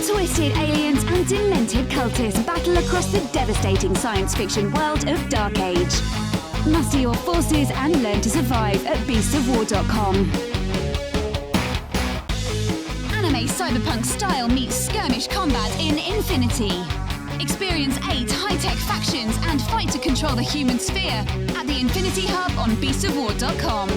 Twisted aliens and demented cultists battle across the devastating science fiction world of Dark Age. Muster your forces and learn to survive at beastsofwar.com. Anime cyberpunk style meets skirmish combat in Infinity. Experience 8 high-tech factions and fight to control the human sphere at the Infinity Hub on beastsofwar.com.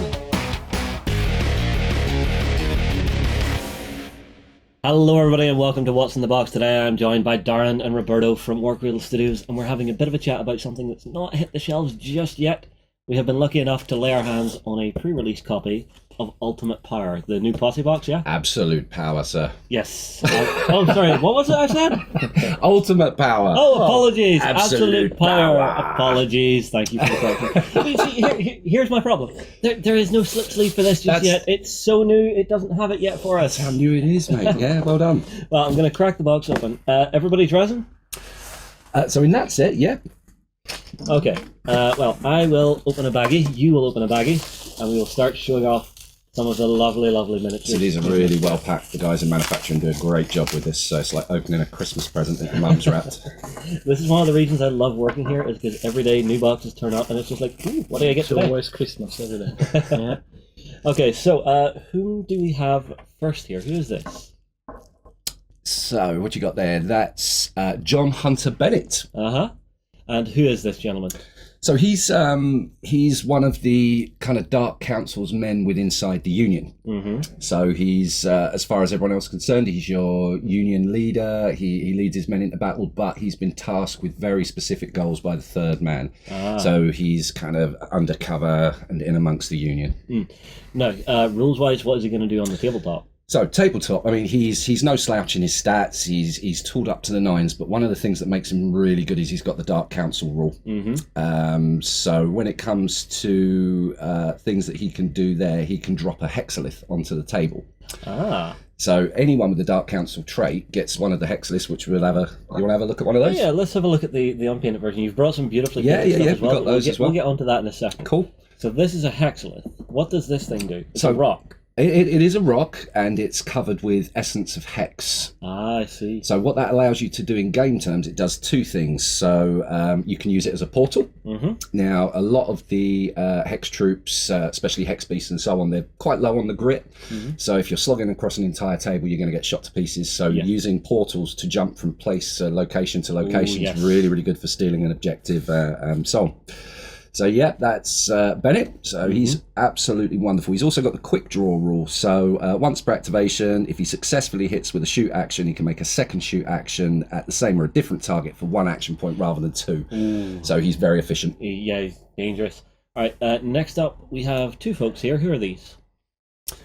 Hello everybody and welcome to What's in the Box. Today I'm joined by Darren and Roberto from Warcradle Studios, and we're having a bit of a chat about something that's not hit the shelves just yet. We have been lucky enough to lay our hands on a pre-release copy of Ultimate Power, the new Posse box, yeah? Absolute Power, sir. Yes. Oh, sorry, what was it I said? Ultimate Power. Oh, apologies. Absolute Power. Power. Apologies. Thank you for the correction. See, here's my problem. There is no slip sleeve for this just yet. It's so new, it doesn't have it yet for us. That's how new it is, mate. Yeah, well done. Well, I'm going to crack the box open. Everybody's resin? So in that set, yeah. Okay. Well, I will open a baggie, you will open a baggie, and we will start showing off some of the lovely, lovely miniatures. So these are really well packed. The guys in manufacturing do a great job with this. So it's like opening a Christmas present that your mum's wrapped. This is one of the reasons I love working here, is because every day new boxes turn up, and it's just like, ooh, what do I get today? It's always Christmas every day. Yeah. Okay, so whom do we have first here? Who is this? So what you got there? That's John Hunter Bennett. Uh-huh. And who is this gentleman? So he's one of the kind of Dark Council's men with inside the Union. Mm-hmm. So he's, as far as everyone else is concerned, he's your Union leader. He leads his men into battle, but he's been tasked with very specific goals by the Third Man. Ah. So he's kind of undercover and in amongst the Union. Mm. Now, rules-wise, what is he going to do on the tabletop? So tabletop, I mean, he's no slouch in his stats. He's tooled up to the nines, but one of the things that makes him really good is he's got the Dark Council rule. Mm-hmm. So when it comes to things that he can do there, he can drop a Hexalith onto the table. Ah. So anyone with the Dark Council trait gets one of the Hexaliths, which we'll have a. You want to have a look at one of those? Yeah, let's have a look at the unpainted version. You've brought some beautifully Yeah, painted stuff as we've well. got those as well. We'll get onto that in a second. Cool. So this is a Hexalith. What does this thing do? It's So- a rock. It is a rock, and it's covered with Essence of Hex. Ah, I see. So what that allows you to do in game terms, it does two things. So you can use it as a portal. Mm-hmm. Now, a lot of the Hex troops, especially Hex Beasts and so on, they're quite low on the grit. Mm-hmm. So if you're slogging across an entire table, you're going to get shot to pieces. So Yeah. using portals to jump from location to location yes. is really, really good for stealing an objective, so on. So yeah, that's Bennett. So he's absolutely wonderful. He's also got the quick draw rule. So once per activation, if he successfully hits with a shoot action, he can make a second shoot action at the same or a different target for 1 action point rather than 2. Ooh. So he's very efficient. Yeah, he's dangerous. All right, next up we have two folks here. Who are these?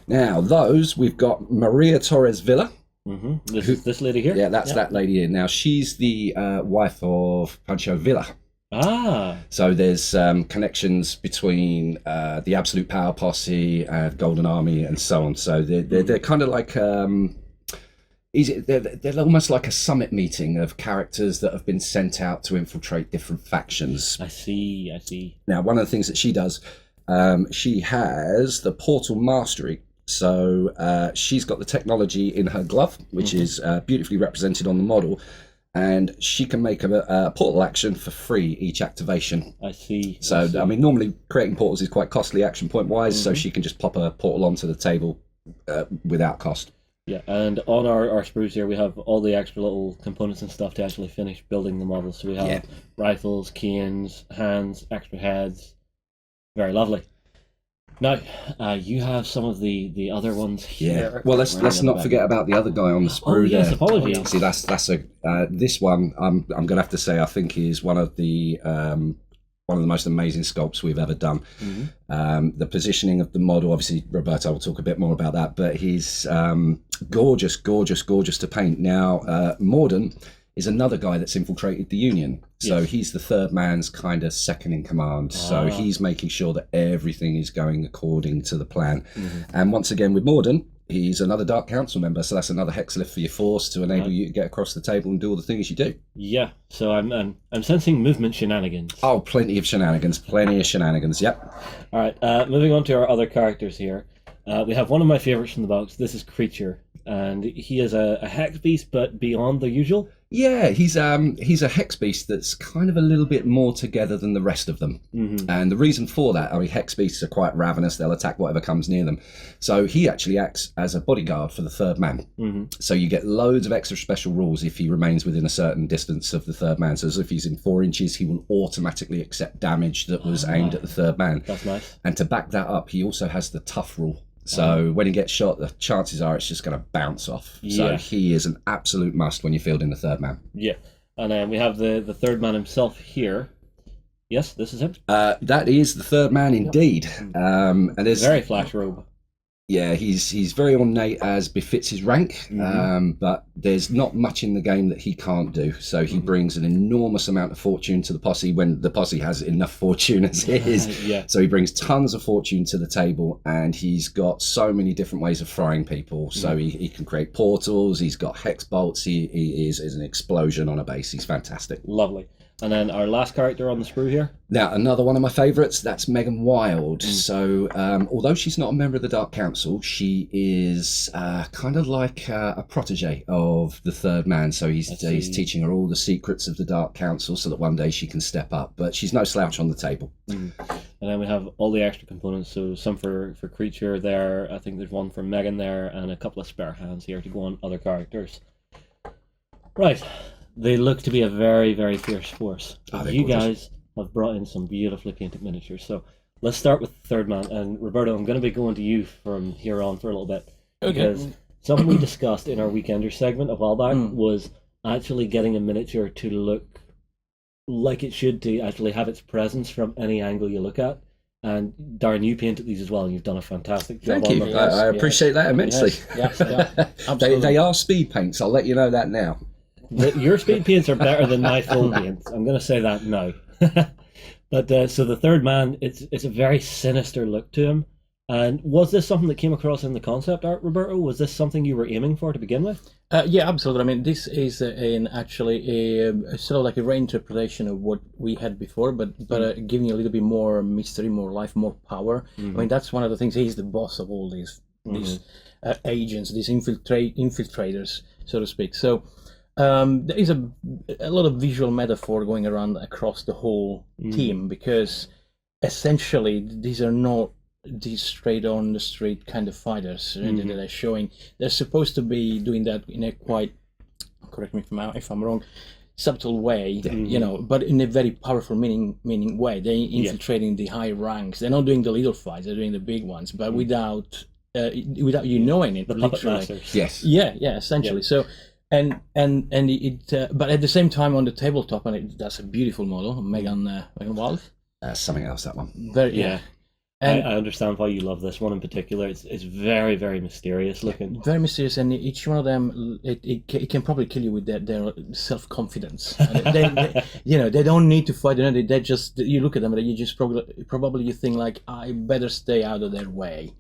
Now those, we've got Maria Torres Villa. Mm-hmm. This is this lady here? Yeah, that's that lady here. Now she's the wife of Pancho Villa. Ah. So there's connections between the Absolute Power Posse, Golden Army, and so on. So they're kind of like they're almost like a summit meeting of characters that have been sent out to infiltrate different factions. I see. Now, one of the things that she does, she has the Portal Mastery. So she's got the technology in her glove, which is beautifully represented on the model. And she can make a portal action for free each activation. I see. So, I mean, normally creating portals is quite costly action point wise, so she can just pop a portal onto the table without cost. Yeah, and on our sprues here, we have all the extra little components and stuff to actually finish building the models. So we have rifles, canes, hands, extra heads. Very lovely. Now, you have some of the other ones here. Yeah. Well, let's not forget about the other guy on the sprue yes, there. apologies. See, that's this one. I'm going to have to say I think is one of the most amazing sculpts we've ever done. Mm-hmm. The positioning of the model, obviously, Roberto will talk a bit more about that, but he's gorgeous to paint. Now, Morden is another guy that's infiltrated the Union. So he's the Third Man's kind of second in command. So he's making sure that everything is going according to the plan. And once again, with Morden, he's another Dark Council member. So that's another Hexalith for your force to enable you to get across the table and do all the things you do. Yeah. So I'm sensing movement shenanigans. Oh, plenty of shenanigans. Yep. All right. Moving on to our other characters here. We have one of my favorites from the box. This is Kreechur. and he is a hex beast, but beyond the usual. Yeah, he's a hex beast that's kind of a little bit more together than the rest of them. And the reason for that, I mean, hex beasts are quite ravenous. They'll attack whatever comes near them. So he actually acts as a bodyguard for the third man. So you get loads of extra special rules if he remains within a certain distance of the third man. So as if he's in 4 inches, he will automatically accept damage that was aimed at the third man. That's nice. And to back that up, he also has the tough rule. So when he gets shot, the chances are it's just going to bounce off. So he is an absolute must when you're fielding the third man. Yeah. And then we have the third man himself here. Yes, this is him. That is the third man indeed. And there's very flash robe. Yeah, he's very ornate as befits his rank, but there's not much in the game that he can't do. So he brings an enormous amount of fortune to the posse when the posse has enough fortune as it is. So he brings tons of fortune to the table, and he's got so many different ways of frying people. So he can create portals, he's got hex bolts, he is an explosion on a base. He's fantastic. Lovely. And then our last character on the sprue here. Now, another one of my favourites, that's Megan Wild. So, although she's not a member of the Dark Council, she is kind of like a protege of the third man. So he's teaching her all the secrets of the Dark Council so that one day she can step up. But she's no slouch on the table. And then we have all the extra components. So some for Kreechur there. I think there's one for Megan there, and a couple of spare hands here to go on other characters. Right. They look to be a very, very fierce force. You guys have brought in some beautifully painted miniatures. So let's start with the third man. And Roberto, I'm going to be going to you from here on for a little bit. Because something we discussed in our Weekender segment a while back was actually getting a miniature to look like it should, to actually have its presence from any angle you look at. And Darren, you painted these as well, and you've done a fantastic job. Thank you. I appreciate that immensely. Yes, They are speed paints, I'll let you know that now. Your speed paints are better than my full paints. I'm going to say that now. But so the third man, it's a very sinister look to him. And was this something that came across in the concept art, Roberto? Was this something you were aiming for to begin with? Yeah, absolutely. I mean, this is actually a sort of like a reinterpretation of what we had before, but giving a little bit more mystery, more life, more power. I mean, that's one of the things. He's the boss of all these agents, these infiltrators, so to speak. So. There is a lot of visual metaphor going around across the whole team, because essentially these are not these straight on the street kind of fighters that are showing. They're supposed to be doing that in a quite, correct me if I'm wrong, subtle way, but in a very powerful meaning way. They're infiltrating the high ranks. They're not doing the little fights, they're doing the big ones, but without you knowing it. The puppet masters. Yes. Yeah, essentially. So. And it, but at the same time on the tabletop, and that's a beautiful model, Megan Wild. Something else, that one. And I understand why you love this one in particular. It's very, very mysterious looking. Very mysterious, and each one of them, it can probably kill you with their self-confidence. They don't need to fight. They just, you look at them and you just probably you think like, I better stay out of their way.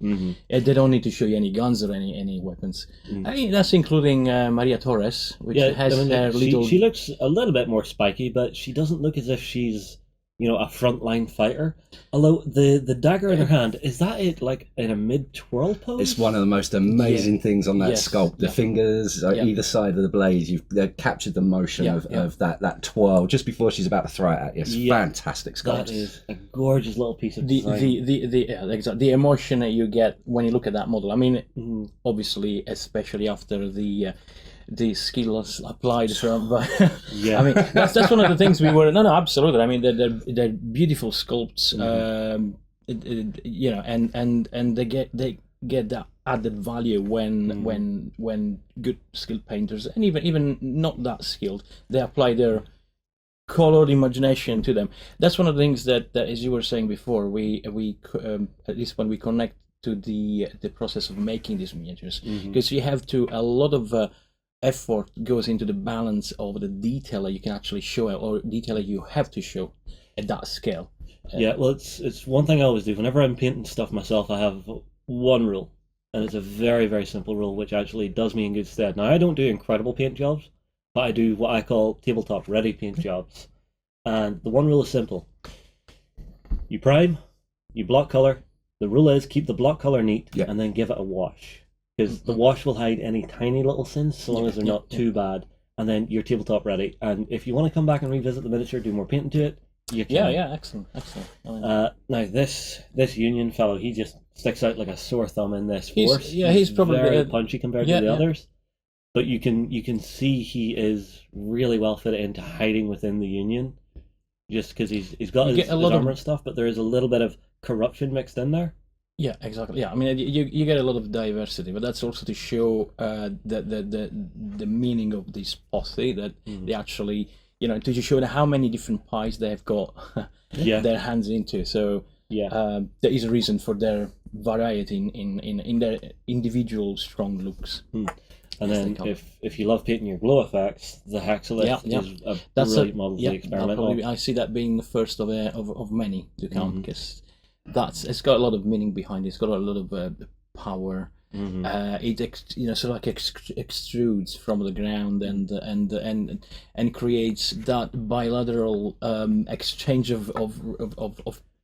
They don't need to show you any guns or any weapons. I mean, that's including Maria Torres, which has her little. She looks a little bit more spiky, but she doesn't look as if she's a frontline fighter. Although the dagger in her hand, is that it like in a mid-twirl pose? It's one of the most amazing things on that sculpt. The fingers on either side of the blade, they've captured the motion of that twirl just before she's about to throw it at you. It's fantastic sculpt. That is a gorgeous little piece of design. The emotion that you get when you look at that model. I mean, obviously, especially after the skills applied from, but I mean that's one of the things we were. No, absolutely. I mean they're beautiful sculpts, and they get that added value when good skilled painters, and even not that skilled, they apply their colored imagination to them. That's one of the things that as you were saying before, we at least when we connect to the process of making these miniatures, because you have to a lot of effort goes into the balance of the detail that you can actually show or detail that you have to show at that scale. Well, it's one thing I always do. Whenever I'm painting stuff myself, I have one rule, and it's a very, very simple rule, which actually does me in good stead. Now, I don't do incredible paint jobs, but I do what I call tabletop ready paint jobs. And the one rule is simple. You prime, you block color. The rule is keep the block color neat, and then give it a wash. because the wash will hide any tiny little sins, so long as they're not too bad. And then you're tabletop ready. And if you want to come back and revisit the miniature, do more painting to it, you can. Yeah, excellent. Now this Union fellow, he just sticks out like a sore thumb in this force. He's probably very punchy compared to the others. But you can see he is really well fitted into hiding within the Union, just because he's got his armor and stuff. But there is a little bit of corruption mixed in there. Yeah, exactly. Yeah, I mean, you get a lot of diversity, but that's also to show the meaning of this posse, that they actually, to show how many different pies they've got their hands into. So there is a reason for their variety in their individual strong looks. And then if you love painting your glow effects, the Hexalith is a brilliant model to experiment on. I see that being the first of many to come, because it's got a lot of meaning behind it. It's got a lot of power. It sort of like extrudes from the ground and creates that bilateral exchange of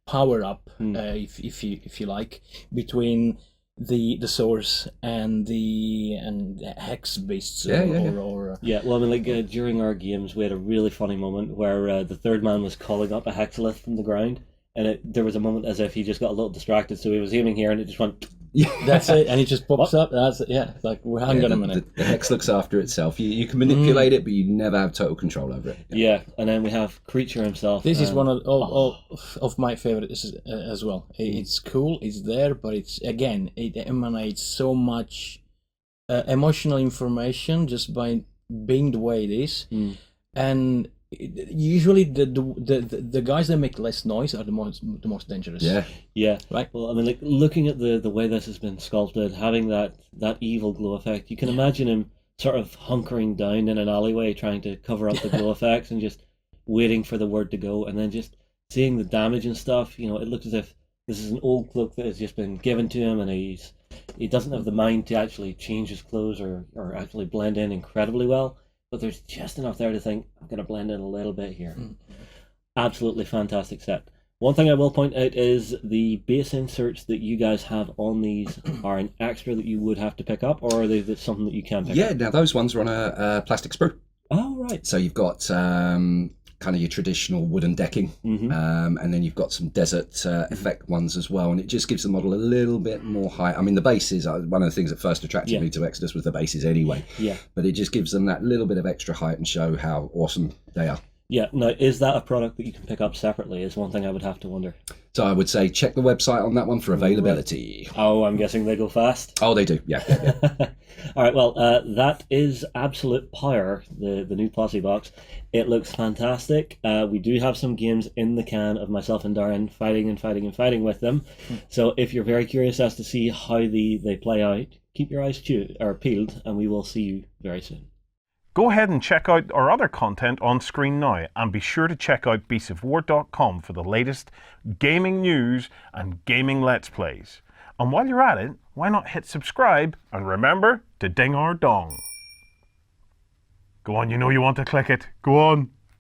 power up, if you like, between the source and the hex beasts. Well, I mean, like during our games, we had a really funny moment where the third man was calling up a Hexalith from the ground, and there was a moment as if he just got a little distracted, so he was aiming here, and it just went. That's it, and it just pops up. That's it. Yeah, it's like, well, hang on a minute. The hex looks after itself. You can manipulate it, but you never have total control over it. Yeah, and then we have Kreechur himself. This is one of my favorites as well. It's cool. It's there, but it emanates so much emotional information just by being the way it is, and. Usually the guys that make less noise are the most dangerous. Yeah. Right. Well, I mean, like looking at the way this has been sculpted, having that evil glow effect, you can imagine him sort of hunkering down in an alleyway trying to cover up the glow effects and just waiting for the word to go, and then just seeing the damage and stuff. It looks as if this is an old cloak that has just been given to him, and he doesn't have the mind to actually change his clothes or actually blend in incredibly well. But there's just enough there to think, I'm going to blend in a little bit here. Absolutely fantastic set. One thing I will point out is the base inserts that you guys have on these are an extra that you would have to pick up, or are they something that you can pick up? Yeah, now those ones are on a plastic sprue. Oh, right. So you've got kind of your traditional wooden decking, and then you've got some desert effect ones as well, and it just gives the model a little bit more height. I mean, the bases are one of the things that first attracted me to Exodus was the bases anyway. Yeah. But it just gives them that little bit of extra height and show how awesome they are. Yeah. Now, is that a product that you can pick up separately? Is one thing I would have to wonder. So I would say check the website on that one for availability. Right. Oh, I'm guessing they go fast. Oh, they do. Yeah. All right. Well, that is Absolute Power, the new Posse box. It looks fantastic. We do have some games in the can of myself and Darren fighting with them. So if you're very curious as to see how they play out, keep your eyes peeled, and we will see you very soon. Go ahead and check out our other content on screen now, and be sure to check out beastsofwar.com for the latest gaming news and gaming let's plays. And while you're at it, why not hit subscribe and remember to ding our dong. Go on, you know you want to click it. Go on.